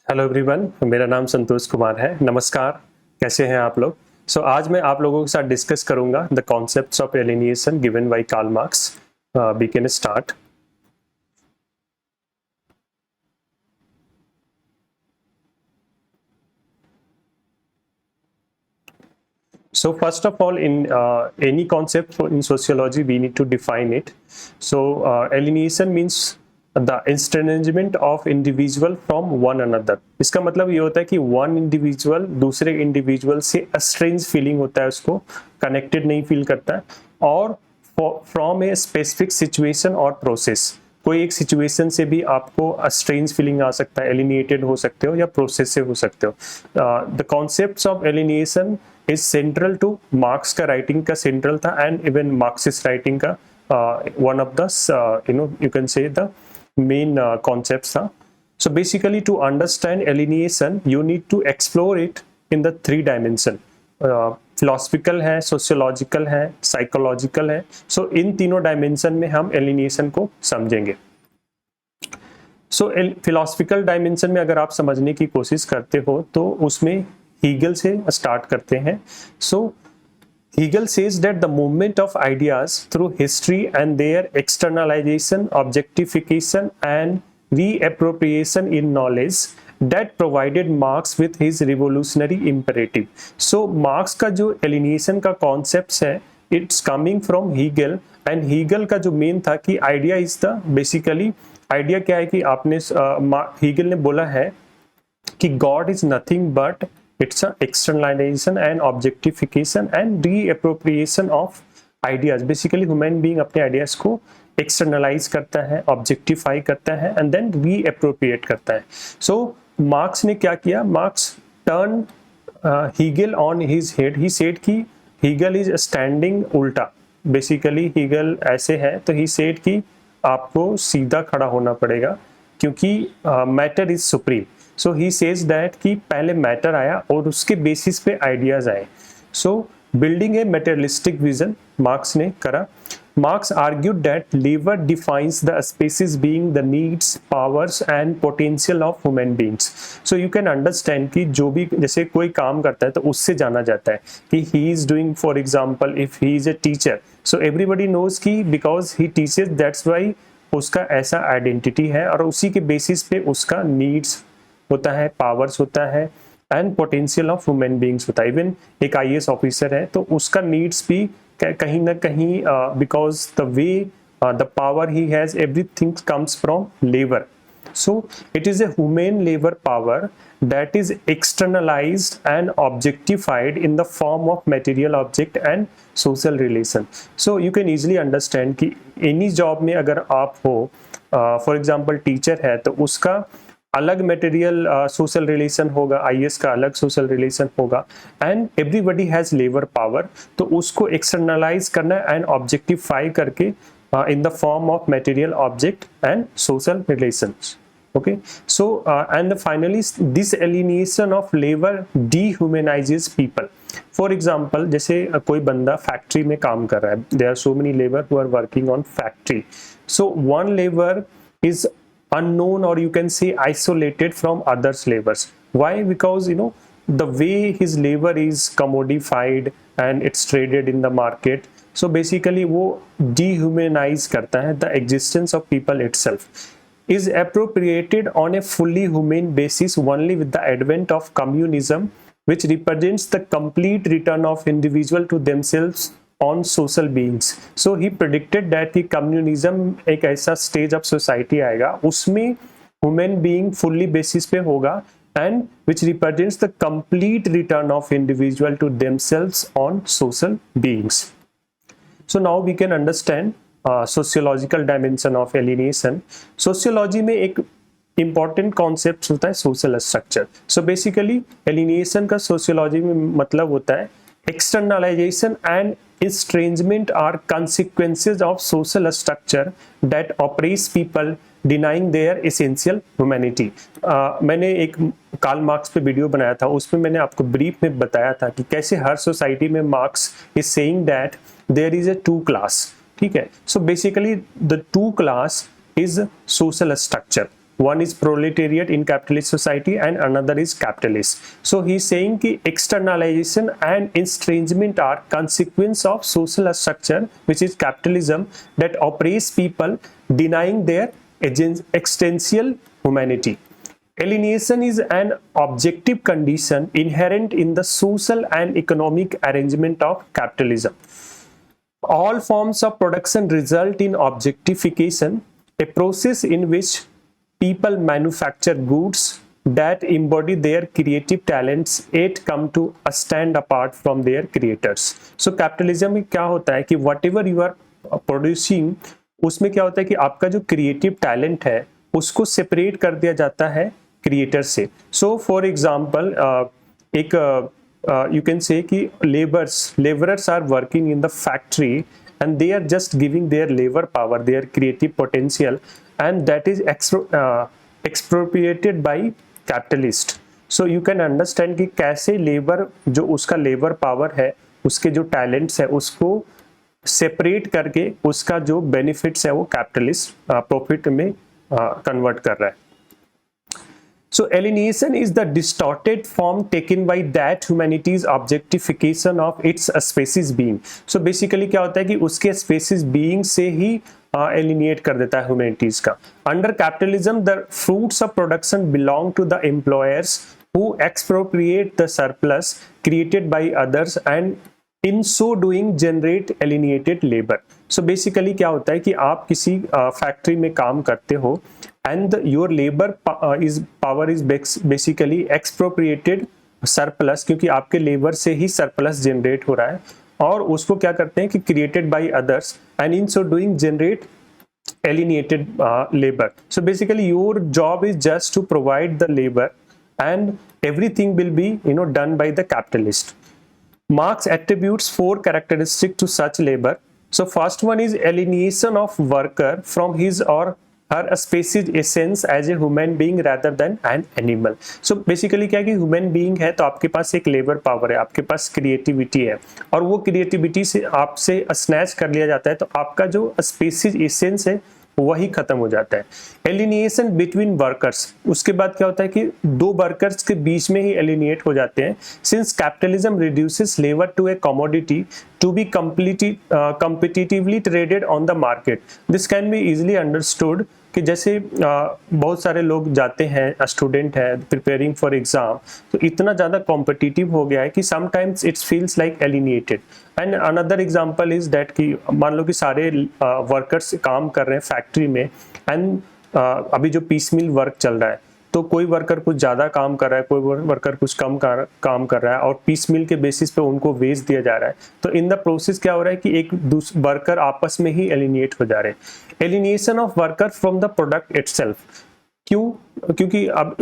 Hello everyone, मेरा नाम संतोष कुमार है। नमस्कार, कैसे हैं आप लोग? आज मैं आप लोगों के साथ डिस्कस करूंगा the concepts of alienation given by Karl Marx. We can start. So first of all, in any concept in sociology, we need to define it. Alienation means the estrangement of individual from one another. इसका मतलब ये होता है कि one individual दूसरे individual से estranged feeling होता है, उसको connected नहीं feel करता है, और from a specific situation or process. कोई एक सिचुएशन से भी आपको स्ट्रेंज फीलिंग आ सकता है, एलिनिएटेड हो सकते हो या प्रोसेस से हो सकते हो। The concepts of alienation is central to Marx का राइटिंग का सेंट्रल था, एंड इवन मार्क्सिस्ट राइटिंग का one of the you can say the main concepts था। So basically to understand alienation you need to explore it in the 3 dimension. Philosophical है, sociological है, psychological है। So इन तीनों dimension में हम alienation को समझेंगे। फिलोसफिकल डायमेंशन में अगर आप समझने की कोशिश करते हो तो उसमें हीगल से स्टार्ट करते हैं। Hegel says that the movement of ideas through history and their externalization, objectification and reappropriation in knowledge that provided Marx with his revolutionary imperative. So Marx का जो alienation का concepts है, it's coming from Hegel, and Hegel का जो main था कि idea is the basically idea क्या है कि आपने Hegel ने बोला है कि God is nothing but it's a externalization and objectification and reappropriation of ideas. Basically human being अपने ideas को externalize करता है, objectify करता है, and then reappropriate करता है। So मार्क्स ने क्या किया? Marks turned Hegel on his head. He said कि Hegel is standing उल्टा। Basically Hegel ऐसे है, तो he said कि आपको सीधा खड़ा होना पड़ेगा क्योंकि matter is supreme. So he says that कि पहले मैटर आया और उसके बेसिस पे आइडियाज आए। So building a materialistic vision Marx ने करा। Marx argued that labour defines the species being the needs, powers and potential of human beings. So you can understand कि जो भी जैसे कोई काम करता है तो उससे जाना जाता है कि he is doing, for example if he is a teacher, so everybody knows कि because he teaches that's why उसका ऐसा आइडेंटिटी है, और उसी के बेसिस पे उसका नीड्स होता है, पावर्स होता है, and potential of human beings होता है। इवन एक आईएएस ऑफिसर है तो उसका नीड्स भी कहीं ना कहीं because the way the power he has, everything comes from labour. So it is a human labour power that is externalized and objectified in the form of material object and social relation. So you can easily understand कि any job में अगर आप हो, for example teacher है, तो उसका अलग material social relation होगा, आईएएस का अलग सोशल रिलेशन होगा, and everybody has labour power, तो उसको एक्सटर्नलाइज करना एंड ऑब्जेक्टिफाई करके in the form of material object and social relations. Okay, so and finally this alienation of labor dehumanizes people. For example, जैसे कोई बंदा factory में काम कर रहा है, there are so many labor who are working on factory. So one labor is unknown, or you can say isolated from others labors. Why? Because you know the way his labor is commodified and it's traded in the market. So basically वो dehumanize करता है the existence of people itself. Is appropriated on a fully humane basis only with the advent of communism, which represents the complete return of individual to themselves on social beings. So he predicted that कि communism एक ऐसा stage of society आएगा उसमें human being fully basis पे होगा, and which represents the complete return of individual to themselves on social beings. So now we can understand sociological dimension of alienation. Sociology में एक important concept होता है social structure. So basically alienation का sociology में मतलब होता है एक्सटर्नलाइजेशन and estrangement are consequences of social structure that oppress people, denying their essential humanity. मैंने एक कार्ल मार्क्स पे वीडियो बनाया था, उसमें मैंने आपको ब्रीफ में बताया था कि कैसे हर सोसाइटी में Marx is saying that there is a 2 class. ठीक है, so basically the 2 class is social structure. one is proletariat in capitalist society and another is capitalist. So he is saying कि externalization and estrangement are consequence of social structure which is capitalism that oppresses people, denying their existential humanity. Alienation is an objective condition inherent in the social and economic arrangement of capitalism. All forms of production result in objectification, a process in which people manufacture goods that embody their creative talents yet come to stand apart from their creators. So capitalism में क्या होता है कि whatever you are producing, उसमें क्या होता है कि आपका जो क्रिएटिव टैलेंट है उसको सेपरेट कर दिया जाता है क्रिएटर से. सो फॉर एग्जाम्पल एक you can say कि laborers are working in the factory and they are just giving their labor power, their creative potential, and that is expropriated by capitalist. So you can understand कि कैसे labour जो उसका labour power है, उसके जो talents है उसको separate करके उसका जो बेनिफिट्स है वो कैपिटलिस्ट प्रॉफिट में कन्वर्ट कर रहा है. So alienation is the distorted form taken by that humanity's objectification of its species being. So basically क्या होता है कि उसके species being से ही alienate कर देता है humanities का. Under capitalism, the fruits of production belong to the employers who expropriate the surplus created by others and in so doing generate alienated labor. So basically क्या होता है कि आप किसी फैक्ट्री में काम करते हो and your labor power is basically expropriated surplus, क्योंकि आपके लेबर से ही surplus generate हो रहा है और उसको क्या करते हैं कि created by others and in so doing generate alienated labor. So basically your job is just to provide the labor and everything will be done by the capitalist. Marx attributes 4 characteristics to such labor. So first one is alienation of worker from his or her species essence as a human being rather than an animal. So basically क्या है कि human being है तो आपके पास एक labour power है, आपके पास creativity है और वो क्रिएटिविटी से आपसे स्नैच कर लिया जाता है तो आपका जो स्पीसीज एसेंस है वही खत्म हो जाता है. एलिनिएशन बिटवीन वर्कर्स, उसके बाद क्या होता है कि दो वर्कर्स के बीच में ही एलिनिएट हो जाते हैं. Since capitalism reduces labour to a commodity to be competitively traded on the market. This can be easily understood कि जैसे बहुत सारे लोग जाते हैं, स्टूडेंट है प्रिपेयरिंग फॉर एग्जाम, तो इतना ज़्यादा कॉम्पिटिटिव हो गया है कि sometimes it's feels like alienated. And another example is that कि मान लो कि सारे वर्कर्स काम कर रहे हैं फैक्ट्री में एंड अभी जो पीस मिल वर्क चल रहा है तो कोई वर्कर कुछ ज़्यादा काम कर रहा है, कोई वर्कर कुछ कम काम कर रहा है और पीस मिल के बेसिस पे उनको वेज दिया जा रहा है. तो इन द प्रोसेस क्या हो रहा है कि एक दूसरे वर्कर आपस में ही एलिनिएट हो जा रहे हैं. Alienation of worker from the product itself. क्यों? क्योंकि अब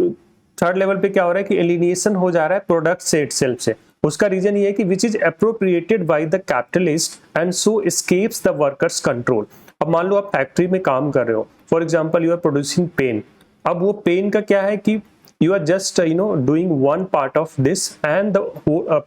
थर्ड लेवल पे क्या हो रहा है कि एलिनिएशन हो जा रहा है प्रोडक्ट से इटसेल्फ से. उसका रीजन ये है कि which is appropriated by the capitalist and so escapes the workers control. अब मान लो आप फैक्ट्री में काम कर रहे हो, for example you are producing pen. अब वो पेन का क्या है कि you are just doing one part of this and the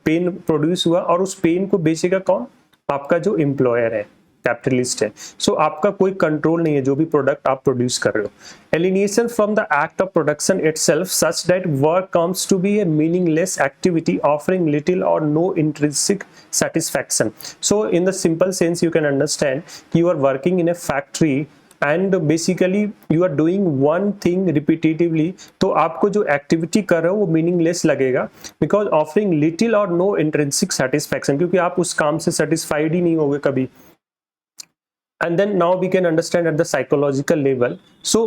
pen produce हुआ और उस पेन को बेचेगा कौन? आपका जो एम्प्लॉयर है, कैपिटलिस्ट है. सो आपका कोई कंट्रोल नहीं है जो भी प्रोडक्ट आप प्रोड्यूस कर रहे हो. Alienation from the act of production itself such that work comes to be a meaningless activity offering little or no intrinsic satisfaction. So in the simple sense you can understand you are working in a factory and basically you are doing one thing repetitively, तो आपको जो activity कर रहे हो वो meaningless लगेगा because offering little or no intrinsic satisfaction, क्योंकि आप उस काम से सेटिस्फाइड ही नहीं होगे कभी. And then now we can understand at the psychological level. So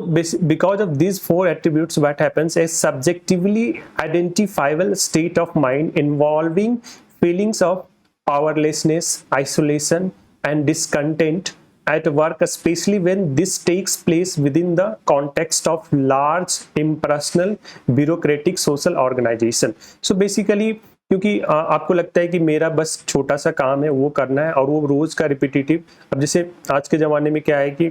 because of these 4 attributes, what happens? A subjectively identifiable state of mind involving feelings of powerlessness, isolation and discontent at work, especially when this takes place within the context of large impersonal bureaucratic social organization. So basically क्योंकि आपको लगता है कि मेरा बस छोटा सा काम है वो करना है और वो रोज का रिपीटेटिव. अब जैसे आज के ज़माने में क्या है कि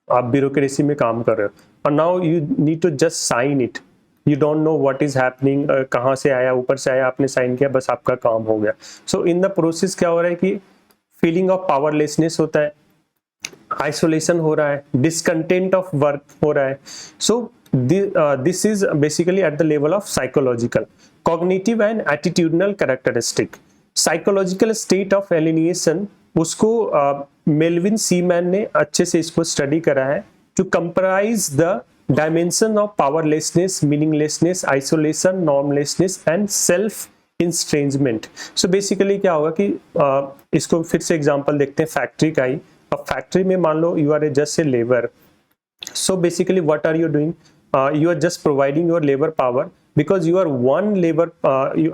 आप ब्यूरोक्रेसी में काम कर रहे हो और now you need to just sign it. You don't know what is happening, कहाँ से आया, ऊपर से आया, आपने साइन किया, बस आपका काम हो गया. सो इन द प्रोसेस क्या हो रहा है कि फीलिंग ऑफ पावरलेसनेस होता है, आइसोलेशन हो रहा है, डिसकंटेंट ऑफ वर्क हो रहा है. So this is basically at the level of psychological. Cognitive and attitudinal characteristic. Psychological state of alienation, उसको मेल्विन सीमैन ने अच्छे से इसको स्टडी करा है, to comprise the dimension of powerlessness, meaninglessness, isolation, normlessness and self estrangement. So basically क्या होगा कि इसको फिर से एग्जांपल देखते हैं फैक्ट्री का ही. अब फैक्ट्री में मान लो you are just a labour. So basically what are you doing, you are just providing your labour power, because you are one labour.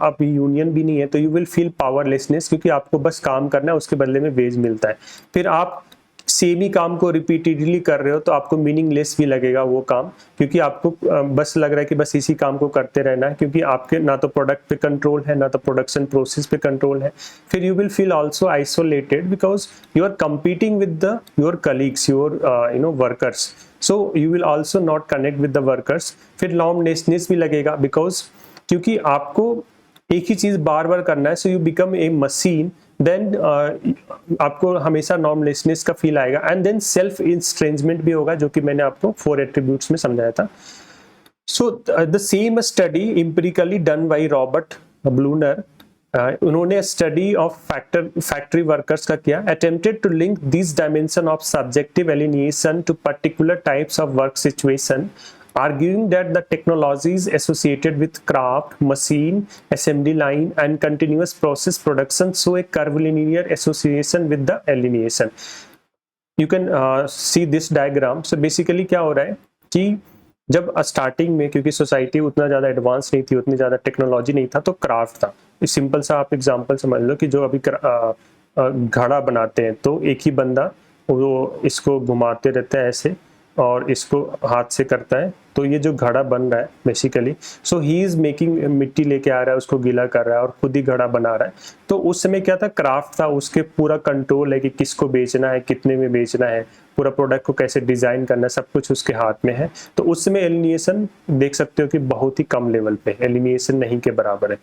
आप यूनियन भी नहीं है तो यू विल फील पावरलेसनेस, क्योंकि आपको बस काम करना है, उसके बदले में वेज मिलता है. फिर आप सेम ही काम को रिपीटेडली कर रहे हो तो आपको मीनिंगलेस भी लगेगा वो काम, क्योंकि आपको बस लग रहा है कि बस इसी काम को करते रहना है, क्योंकि आपके ना तो प्रोडक्ट पे कंट्रोल है, ना तो प्रोडक्शन प्रोसेस पे कंट्रोल है. फिर you will feel also isolated because you are competing with the your colleagues, your workers. So you will also not connect with the workers. फिर नॉर्मलेसनेस भी लगेगा, बिकॉज क्योंकि आपको एक ही चीज बार बार करना है. So you become a machine, then आपको हमेशा नॉर्मलेसनेस का फील आएगा. एंड देन सेल्फ इंस्ट्रेंजमेंट भी होगा, जो कि मैंने आपको 4 एट्रीब्यूट्स में समझाया था. So the same study empirically done by Robert Blauner, उन्होंने स्टडी ऑफ फैक्ट्री वर्कर्स का किया, attempted to link this dimension of subjective alienation to particular types of work situation, arguing that the technologies associated with craft, machine, assembly line and continuous process production show a curvilinear association with the alienation. You can see this diagram. So basically क्या हो रहा है कि जब starting में, क्योंकि society उतना ज़्यादा एडवांस नहीं थी, उतनी ज़्यादा टेक्नोलॉजी नहीं था, तो क्राफ्ट था. सिंपल सा आप एग्जांपल समझ लो कि जो अभी घड़ा बनाते हैं तो एक ही बंदा वो इसको घुमाते रहता है ऐसे और इसको हाथ से करता है, तो ये जो घड़ा बन रहा है basically, so he is making, मिट्टी लेके आ रहा है, उसको गीला कर रहा है और खुद ही घड़ा बना रहा है. तो उस समय क्या था, क्राफ्ट था, उसके पूरा कंट्रोल है कि किसको बेचना है, कितने में बेचना है, पूरा प्रोडक्ट को कैसे डिजाइन करना है, सब कुछ उसके हाथ में है. तो उस समय एलिनिएशन देख सकते हो कि बहुत ही कम लेवल पे, एलिनिएशन नहीं के बराबर है.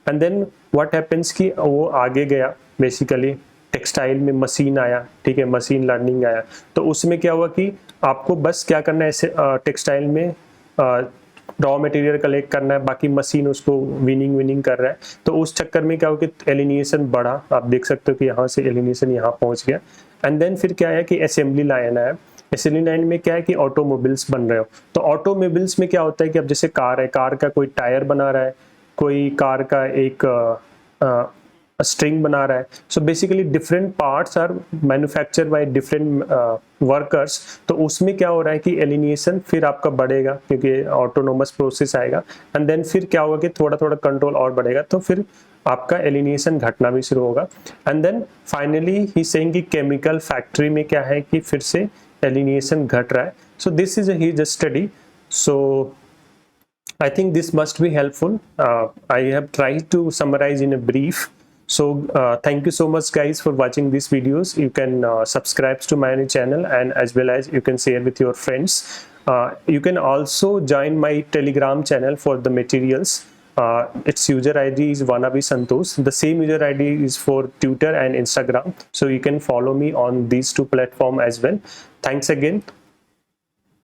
एंड देन व्हाट हैपेंस कि वो आगे गया, बेसिकली टेक्सटाइल में मशीन आया, ठीक है, मशीन लर्निंग आया. तो उसमें क्या हुआ कि आपको बस क्या करना है, ऐसे टेक्सटाइल में रॉ मटेरियल कलेक्ट करना है, बाकी मशीन उसको विनिंग कर रहा है. तो उस चक्कर में क्या हो कि एलिनिएशन बढ़ा. आप देख सकते हो कि यहाँ से एलिनिएशन यहाँ पहुँच गया. एंड देन फिर क्या है कि असेंबली लाइन आया. असेंबली लाइन में क्या है कि ऑटोमोबिल्स बन रहे हो. तो ऑटोमोबिल्स में क्या होता है कि अब जैसे कार है, कार का कोई टायर बना रहा है, कोई कार का एक स्ट्रिंग बना रहा है. So basically different parts are manufacture by different workers. तो उसमें क्या हो रहा है कि एलिनिएशन फिर आपका बढ़ेगा, क्योंकि ऑटोनोमस प्रोसेस आएगा. एंड देन फिर क्या होगा कि थोड़ा थोड़ा कंट्रोल और बढ़ेगा, तो फिर आपका एलिनिएशन घटना भी शुरू होगा. And then finally he saying कि केमिकल फैक्ट्री में क्या है कि फिर से एलिनिएशन घट रहा है. So this is his study. So I think this must be helpful. I have tried to summarize in a brief. So thank you so much guys for watching these videos. You can subscribe to my channel, and as well as you can share with your friends. You can also join my Telegram channel for the materials. Its user ID is wannabe Santosh. The same user ID is for Twitter and Instagram. So you can follow me on these 2 platforms as well. Thanks again.